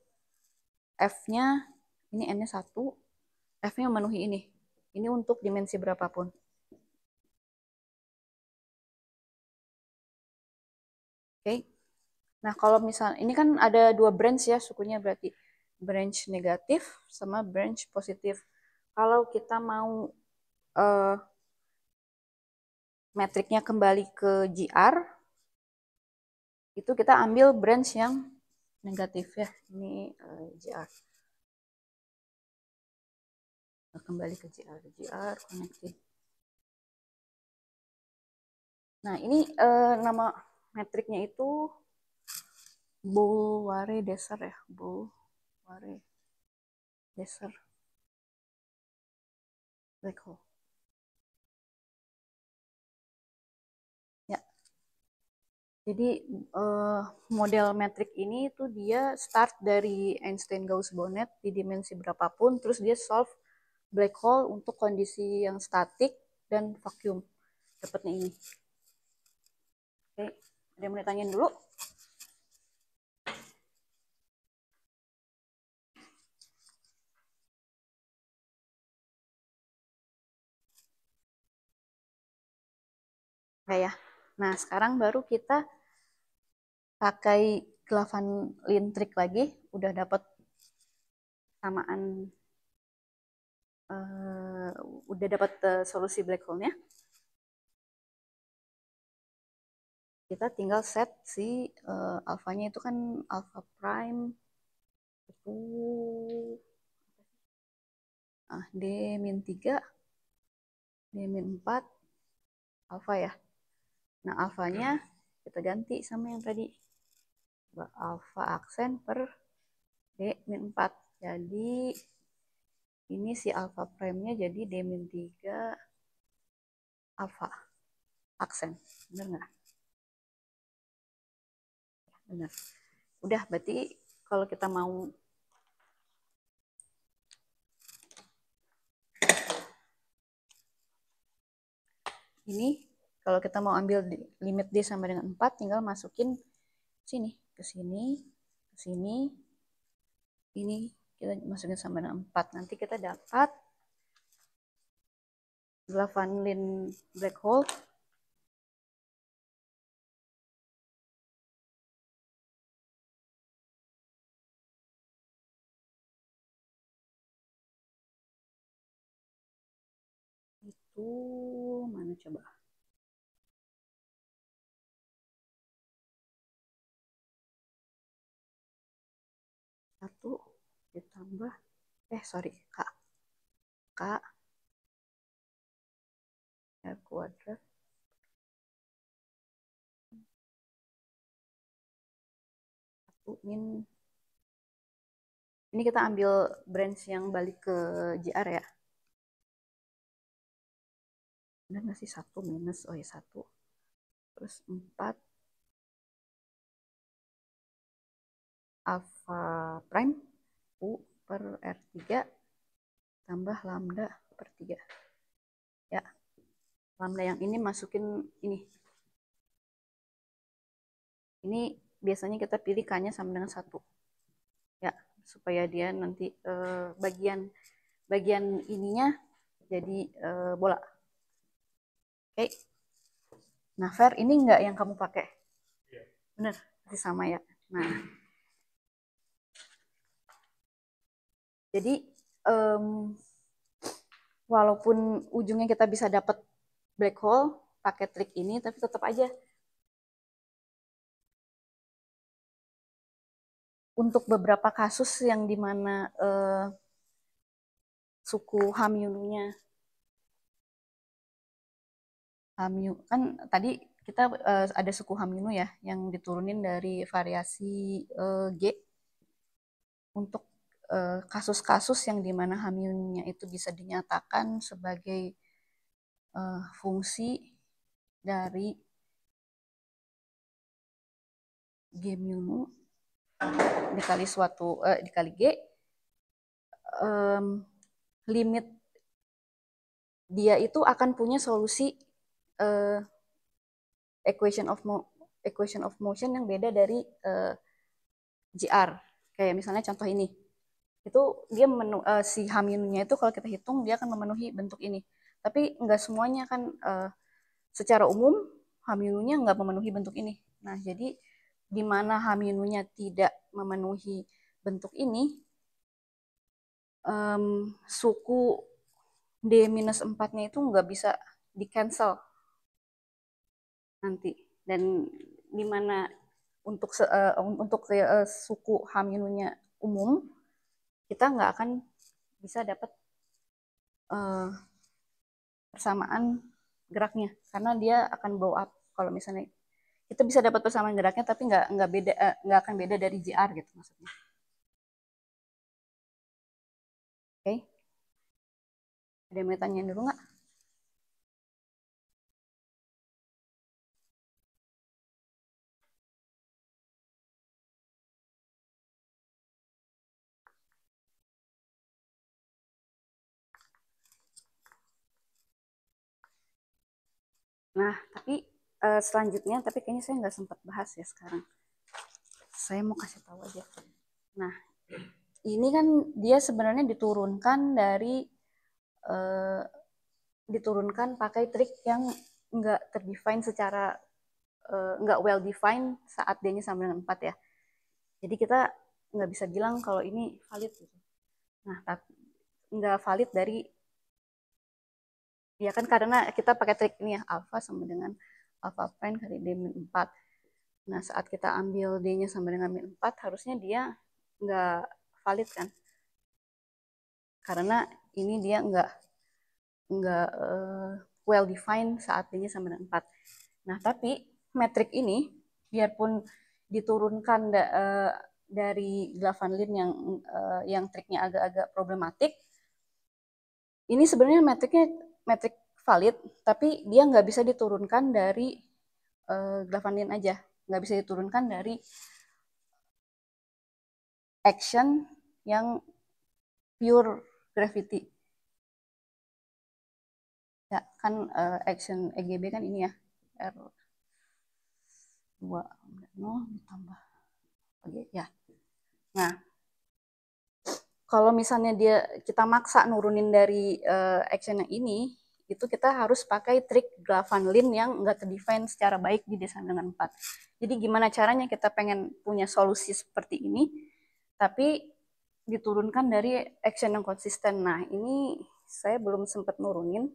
F-nya, ini N-nya 1, F-nya memenuhi ini. Ini untuk dimensi berapapun. Oke. Nah, kalau misalnya, ini kan ada 2 branch ya, sukunya berarti branch negatif sama branch positif. Kalau kita mau metriknya kembali ke GR, itu kita ambil branch yang negatif ya. Ini GR. Kembali ke GR connected. Nah, ini nama metriknya itu Boole-Desser ya. Boole-Desser black hole. Jadi model metrik ini tuh dia start dari Einstein-Gauss-Bonnet di dimensi berapapun, terus dia solve black hole untuk kondisi yang statik dan vacuum. Dapatnya ini. Oke, ada yang mau ditanyain dulu? Oke ya. Nah, sekarang baru kita pakai Glavan-Lin trik lagi, udah dapat samaan udah dapat solusi black hole-nya. Kita tinggal set si alfanya itu kan alpha prime itu D-3, D-4 alfa ya. Nah, alfanya kita ganti sama yang tadi. Alfa aksen per D-4. Jadi ini si alfa prime-nya jadi D-3 alfa aksen. Benar nggak? Benar. Udah, berarti kalau kita mau ini, kalau kita mau ambil limit D sama dengan 4, tinggal masukin sini, ke sini, ke sini, ini kita masukin sama dengan 4. Nanti kita dapat Glavan-Lin black hole itu mana coba? Satu ditambah sorry, K R kuadrat min, ini kita ambil branch yang balik ke JR ya. Benar nggak sih? 1 minus, oh ya 1. Terus 4 alpha prime U per R3 tambah lambda per 3. Ya, lambda yang ini masukin ini. Ini biasanya kita pilih K-nya sama dengan 1. Ya, supaya dia nanti bagian ininya jadi bola. Oke. Nah, Fer, ini enggak yang kamu pakai? Iya. Bener, masih sama ya. Nah, jadi walaupun ujungnya kita bisa dapat black hole pakai trik ini, tapi tetap aja untuk beberapa kasus yang dimana suku Hamyunu-nya kan tadi kita ada suku Hamyunu ya yang diturunin dari variasi G untuk kasus-kasus yang dimana Hamyunu-nya itu bisa dinyatakan sebagai fungsi dari G mu dikali G, limit dia itu akan punya solusi equation of motion yang beda dari GR. Kayak misalnya contoh ini, itu dia si Hamyunu-nya itu kalau kita hitung dia akan memenuhi bentuk ini. Tapi nggak semuanya kan secara umum Hamyunu-nya nggak memenuhi bentuk ini. Nah, jadi di mana Hamyunu-nya tidak memenuhi bentuk ini, suku D-4-nya itu nggak bisa di-cancel nanti. Dan di mana untuk suku Hamyunu-nya umum, kita nggak akan bisa dapat persamaan geraknya karena dia akan blow up kalau misalnya kita bisa dapat persamaan geraknya tapi nggak akan beda dari JR gitu maksudnya. Oke, ada yang mau tanya dulu nggak? Nah, tapi selanjutnya, tapi kayaknya saya nggak sempat bahas ya sekarang. Saya mau kasih tahu aja. Nah, ini kan dia sebenarnya eh, diturunkan pakai trik yang nggak terdefine secara nggak well defined saat D-nya sama dengan 4 ya. Jadi kita nggak bisa bilang kalau ini valid gitu. Nah, tapi nggak valid dari ya kan karena kita pakai trik ini ya alpha sama dengan alpha prime kali D min 4. Nah, saat kita ambil D-nya sama dengan min 4, harusnya dia nggak valid kan? Karena ini dia nggak well defined saat D-nya sama dengan 4. Nah, tapi metrik ini biarpun diturunkan dari Glavan-Lin yang triknya agak-agak problematik, ini sebenarnya metrik valid, tapi dia nggak bisa diturunkan dari Glavan-Lin aja, nggak bisa diturunkan dari action yang pure gravity. Ya, kan action EGB kan ini ya, R2 ditambah. Oke, ya. Nah, kalau misalnya kita maksa nurunin dari action yang ini, itu kita harus pakai trik Glavan-Lin yang nggak terdefine secara baik di desain dengan 4. Jadi gimana caranya kita pengen punya solusi seperti ini, tapi diturunkan dari action yang konsisten. Nah, ini saya belum sempat nurunin,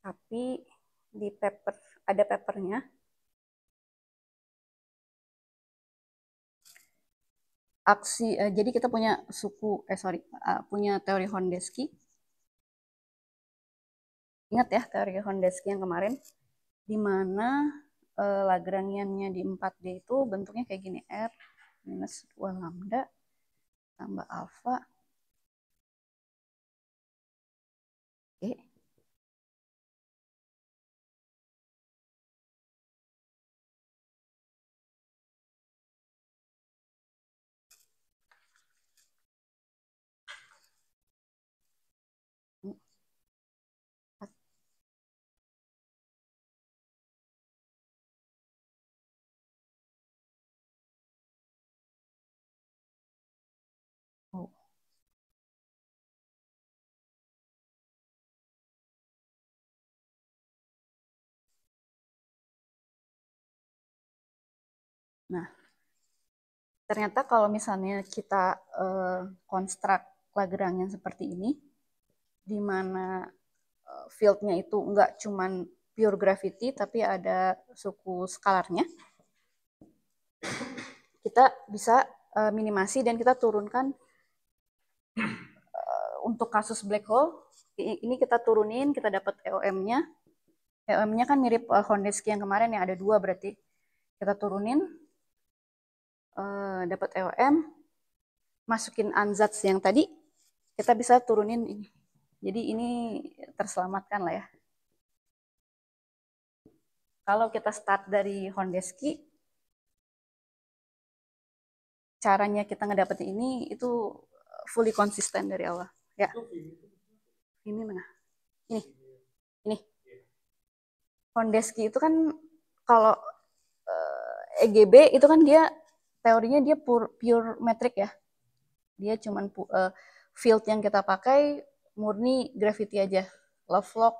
tapi di paper ada papernya. Jadi kita punya punya teori Hondesky. Ingat ya teori Hondesky yang kemarin, di mana Lagrangiannya di 4D itu bentuknya kayak gini, R minus 2 lambda tambah alfa E. Oh. Nah, ternyata kalau misalnya kita konstruk Lagrangian seperti ini, di mana fieldnya itu nggak cuman pure gravity, tapi ada suku skalarnya, kita bisa minimasi dan kita turunkan untuk kasus black hole. Ini kita turunin, kita dapat EOM-nya. EOM-nya kan mirip Hondesky yang kemarin yang ada 2 berarti. Kita turunin, dapat EOM, masukin ansatz yang tadi, kita bisa turunin ini. Jadi ini terselamatkan lah ya. Kalau kita start dari Hondesky, caranya kita ngedapetin ini itu fully konsisten dari awal. Ya. Ini mana? Ini. Hondesky itu kan kalau EGB itu kan dia teorinya dia pure metric ya. Dia cuman field yang kita pakai murni gravity aja. Lovelock,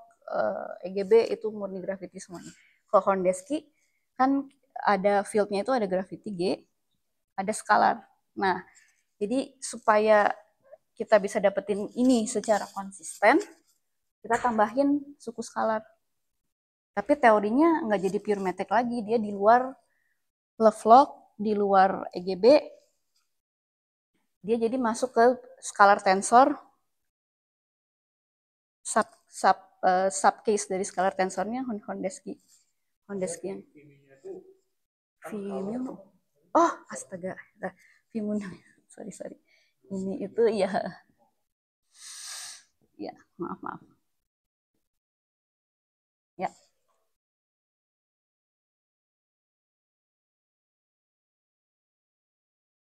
EGB itu murni gravity semuanya. Kalau Hondesky kan ada fieldnya itu ada gravity G, ada skalar. Nah, jadi supaya kita bisa dapetin ini secara konsisten, kita tambahin suku skalar. Tapi teorinya nggak jadi pure metric lagi, dia di luar Lovelock, di luar EGB, dia jadi masuk ke scalar tensor, subcase dari scalar tensornya Hondesky. Hondeskyan. Vimunu. Oh, astaga. Vimunu. Sorry. Ini itu ya. Ya, maaf. Ya.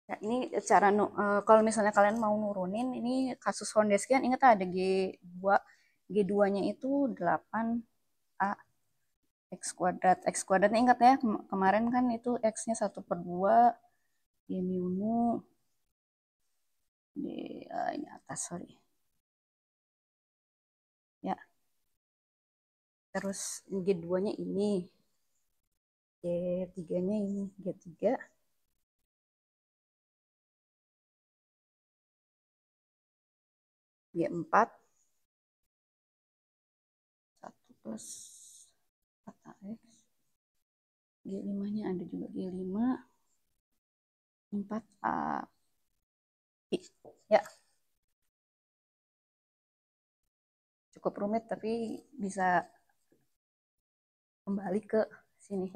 Ya, ini cara kalau misalnya kalian mau nurunin ini kasus Hondesky ingat ada G2. G2-nya itu 8A X kuadrat. X kuadratnya ingat ya, kemarin kan itu X-nya 1/2, Y mu di ini atas, sorry. Ya, terus G2-nya ini, G3-nya ini, G3, G4, 1 plus 4AX, G5-nya ada juga G5, 4A. Ya, cukup rumit tapi bisa kembali ke sini.